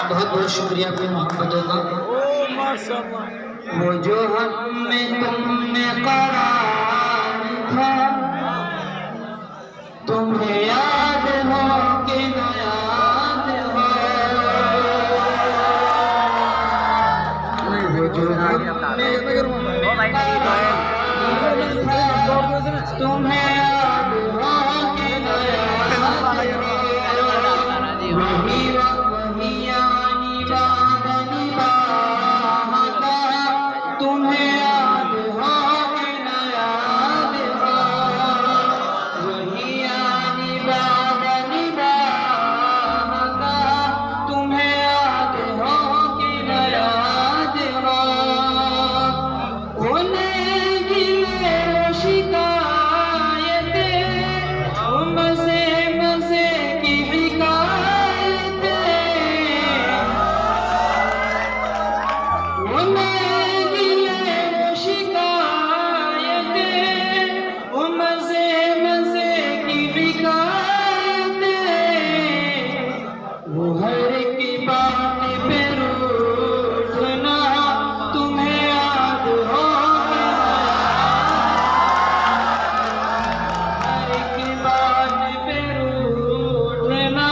बहुत बहुत शुक्रिया अपनी मोहब्बतों का। वो जो हम में तुम में करार था, तुम्हें याद हो कि न याद हो। वो जो हम में तुम्हें याद हो कि न याद हो। वही यानी बाग निभाता, तुम्हें याद हो कि न याद हो। वही यानी बाग निभाता, तुम्हें याद हो कि न याद हो। उन्हें गिले शिकायतें, मज़े मज़े की हिकायतें, उन्हें गिले शिकायतें, मज़े मज़े की हिकायतें। वो हर की बात पे रूठना, तुम्हें याद हो हर की बात पे रूठना,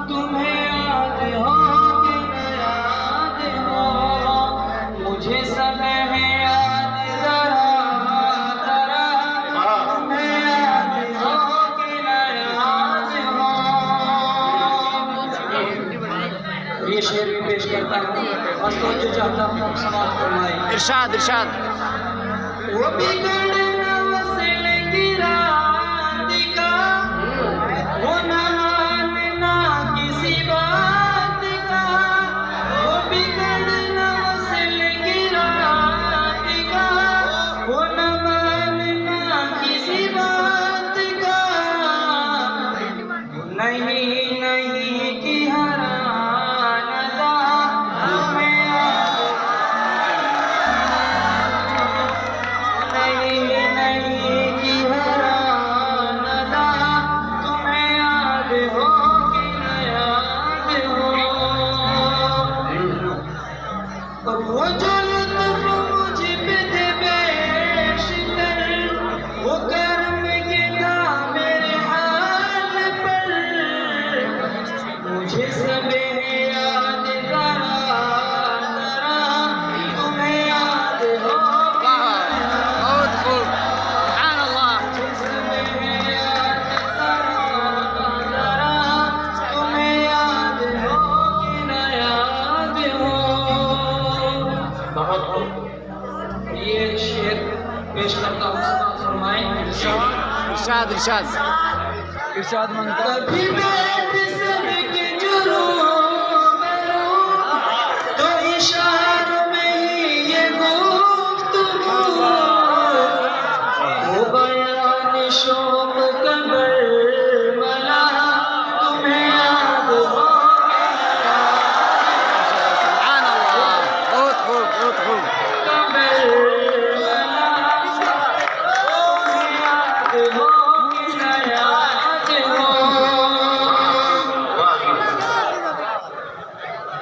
तुम्हें याद हो कि न याद हो। मुझे सब है याद जरा जरा, तुम्हें याद हो कि न याद हो। ये शेर भी पेश करता हूँ, बस तो जो चाहता हूँ समाप्त फरमाए। इरशाद इरशाद। वो बिगड़ना वसल की रात का, वो न मानना किसी बात का। वो बिगड़ना वसल की रात का, वो न मानना किसी बात का। नहीं नहीं की हरानता, तुम्हें याद नहीं नहीं की हरानता, तुम्हें याद हो कि न याद हो। और वो जो लुत्फ मुझ पे थे बेशतर, वो कर्म के था मेरे हाल पर। मुझे सब याद जरा जरा, तुम्हें याद हो कि न बहुत खूब, सुभान अल्लाह। तुम्हें याद हो कि न याद हो। बहुत खूब। ये शेर पेश करता हूँ, समाप्त फरमाएं। इरशाद इरशाद इरशाद मंगता। कभी बैठ सबके जुनून में तो इशारों में ही ये गुफ्तगू, वो बयान शौक कबर मला, तुम्हें याद हो सुभान अल्लाह, बहुत खूब बहुत खूब। कबर मला, तुम्हें याद हो कि न याद हो।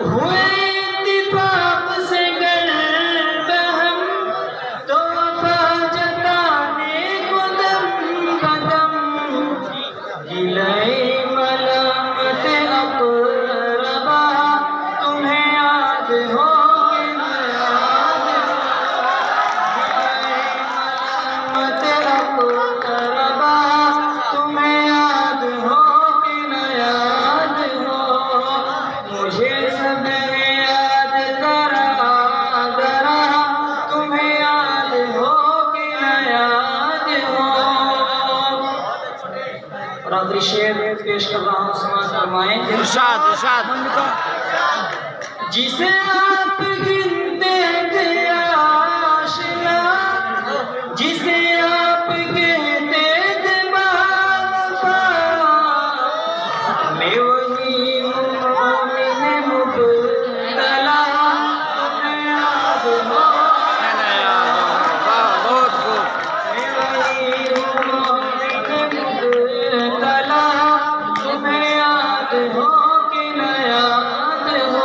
हुए इत्तिफाक से गर बहम, तो वफा जताने को दम बदम। गिले मलामत अक़रबा, तुम्हें याद हो कि न याद हो। गिले मलामत अक़रबा, तुम्हें याद हो कि न याद हो। मुझे सब याद जरा जरा, तुम्हें याद हो कि न याद हो। और आखिरी शेर पेश कर रहा हूँ, समाज फरमाएं। इरशाद इरशाद। जिसे आप गिनते थे आशिना, जिसे आप कहते थे बावफा, मैं वही हूँ मोमिन मुब्तला, तुम्हें याद हो। बहुत खूब। मैं वही हूँ मोमिन मुब्तला, तुम्हें याद हो कि न याद हो।